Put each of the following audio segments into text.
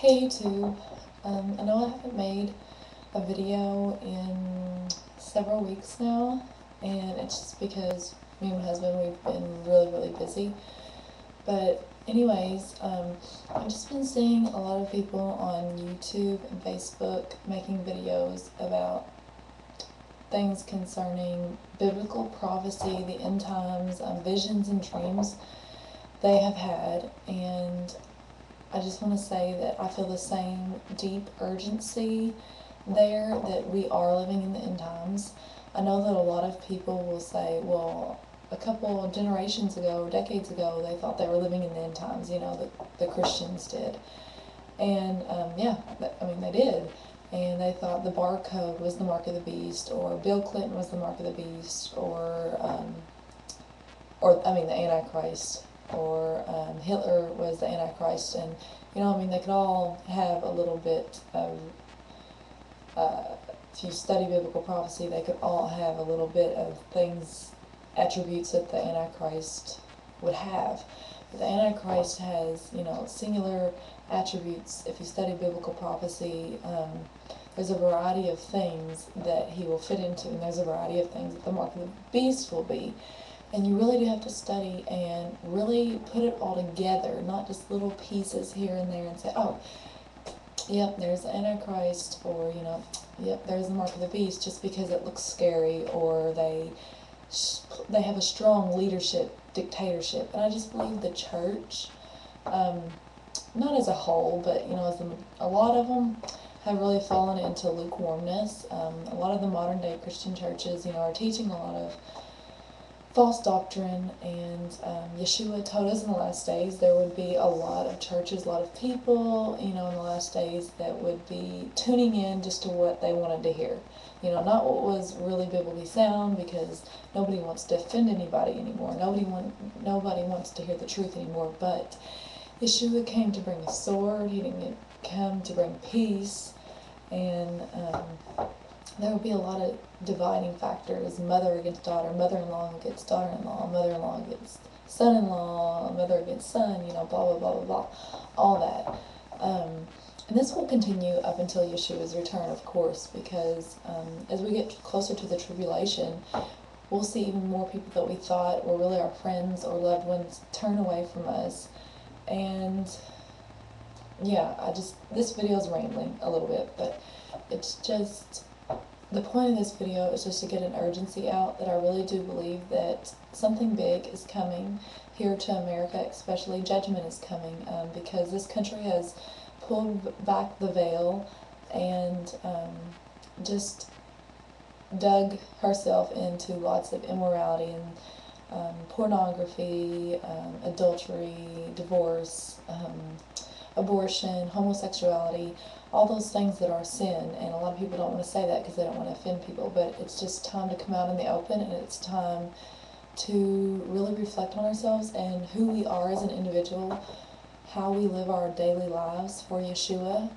Hey YouTube, I know I haven't made a video in several weeks now, and it's just because me and my husband, we've been really busy. But anyways, I've just been seeing a lot of people on YouTube and Facebook making videos about things concerning biblical prophecy, the end times, visions and dreams they have had, and I just want to say that I feel the same deep urgency there that we are living in the end times. I know that a lot of people will say, well, a couple of generations ago or decades ago, they thought they were living in the end times, that the Christians did. And yeah, I mean, they did. And they thought the barcode was the mark of the beast, or Bill Clinton was the mark of the beast, or I mean, the Antichrist, or Hitler was the Antichrist, and I mean, they could all have a little bit of, if you study biblical prophecy, they could all have a little bit of things, attributes that the Antichrist would have. But the Antichrist has, singular attributes. If you study biblical prophecy, there's a variety of things that he will fit into, and there's a variety of things that the mark of the beast will be. And you really do have to study and really put it all together, not just little pieces here and there and say, oh, yep, there's the Antichrist, or, yep, there's the mark of the beast, just because it looks scary, or they have a strong leadership, dictatorship. And I just believe the church, not as a whole, but, a lot of them have really fallen into lukewarmness. A lot of the modern day Christian churches, are teaching a lot of false doctrine, and Yeshua told us in the last days there would be a lot of churches, a lot of people, in the last days that would be tuning in just to what they wanted to hear. Not what was really biblically sound, because nobody wants to offend anybody anymore. Nobody wants to hear the truth anymore. But Yeshua came to bring a sword. He didn't come to bring peace, and there will be a lot of dividing factors: mother against daughter, mother-in-law against daughter-in-law, mother-in-law against son-in-law, mother against son, blah, blah, blah, blah, blah, all that. And this will continue up until Yeshua's return, of course, because as we get closer to the tribulation, we'll see even more people that we thought were really our friends or loved ones turn away from us. And yeah, this video is rambling a little bit, but it's just, the point of this video is just to get an urgency out that I really do believe that something big is coming here to America, especially. Judgment is coming, because this country has pulled back the veil and just dug herself into lots of immorality and pornography, adultery, divorce, abortion, homosexuality, all those things that are sin. And a lot of people don't want to say that because they don't want to offend people, but it's just time to come out in the open, and it's time to really reflect on ourselves and who we are as an individual, how we live our daily lives for Yeshua.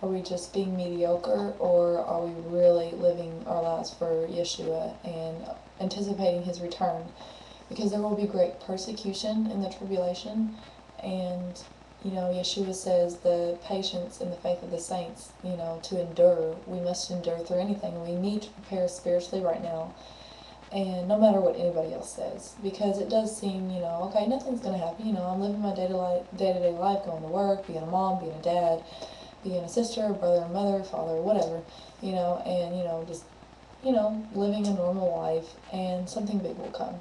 Are we just being mediocre, or are we really living our lives for Yeshua and anticipating his return? Because there will be great persecution in the tribulation, and Yeshua says the patience and the faith of the saints, to endure. We must endure through anything. We need to prepare spiritually right now, and no matter what anybody else says, because it does seem, okay, nothing's going to happen. I'm living my day-to-day life, going to work, being a mom, being a dad, being a sister, brother, mother, father, whatever, and, just, living a normal life, and something big will come.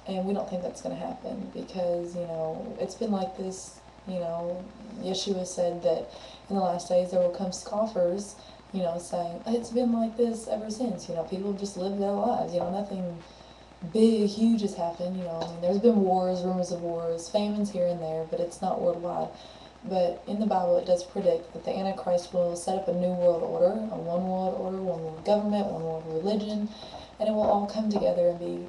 And we don't think that's going to happen, because, it's been like this. Yeshua said that in the last days there will come scoffers, saying, it's been like this ever since. People have just lived their lives. Nothing big, huge has happened. I mean, there's been wars, rumors of wars, famines here and there, but it's not worldwide. But in the Bible, it does predict that the Antichrist will set up a new world order, a one world order, one world government, one world religion, and it will all come together and be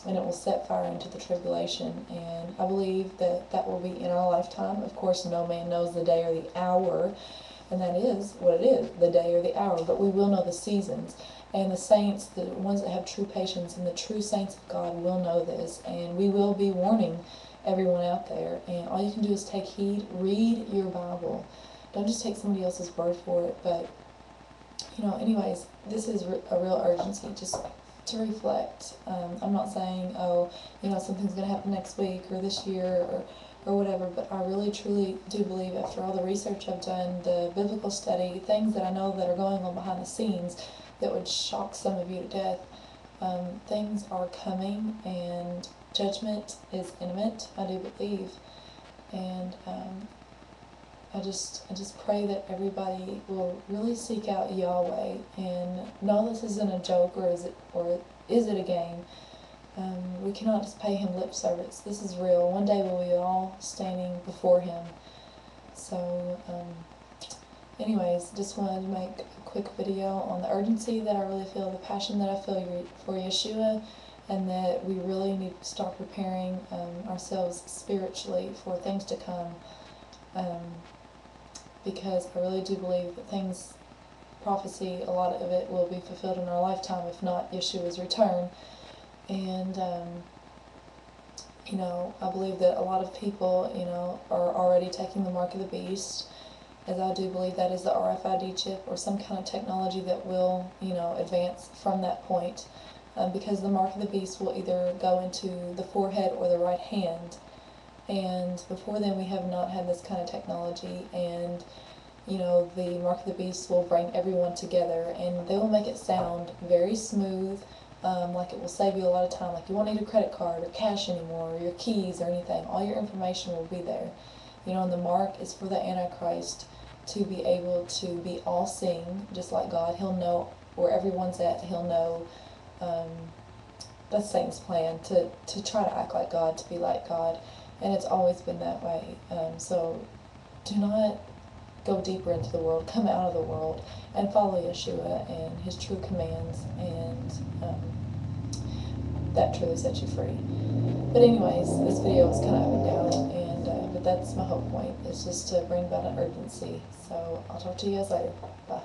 and it will set fire into the tribulation. And I believe that that will be in our lifetime. Of course, no man knows the day or the hour, and that is what it is, the day or the hour, but we will know the seasons. And the saints, the ones that have true patience, and the true saints of God will know this, and we will be warning everyone out there. And all you can do is take heed, read your Bible. Don't just take somebody else's word for it. But, anyways, this is a real urgency, just to reflect. I'm not saying, oh, something's going to happen next week or this year or whatever, but I really truly do believe, after all the research I've done, the biblical study, things that I know that are going on behind the scenes that would shock some of you to death, things are coming, and judgment is imminent, I do believe. And I just pray that everybody will really seek out Yahweh, and no, this isn't a joke, or is it a game? We cannot just pay him lip service. This is real. One day we'll be all standing before him. So, anyways, just wanted to make a quick video on the urgency that I really feel, the passion that I feel for Yeshua, and that we really need to start preparing ourselves spiritually for things to come. Because I really do believe that prophecy, a lot of it will be fulfilled in our lifetime, if not Yeshua's return. And, I believe that a lot of people, are already taking the mark of the beast, as I do believe that is the RFID chip or some kind of technology that will, advance from that point. Because the mark of the beast will either go into the forehead or the right hand. And before then we have not had this kind of technology, and the mark of the beast will bring everyone together, and they will make it sound very smooth, like it will save you a lot of time, like you won't need a credit card or cash anymore, or your keys or anything. All your information will be there. And the mark is for the Antichrist to be able to be all-seeing, just like God. He'll know where everyone's at. He'll know, that's Satan's plan, to try to act like God, to be like God. And it's always been that way. So do not go deeper into the world. Come out of the world and follow Yeshua and his true commands, and that truly sets you free. But anyways, this video is kind of up and down, and but that's my whole point. It's just to bring about an urgency. So I'll talk to you guys later. Bye.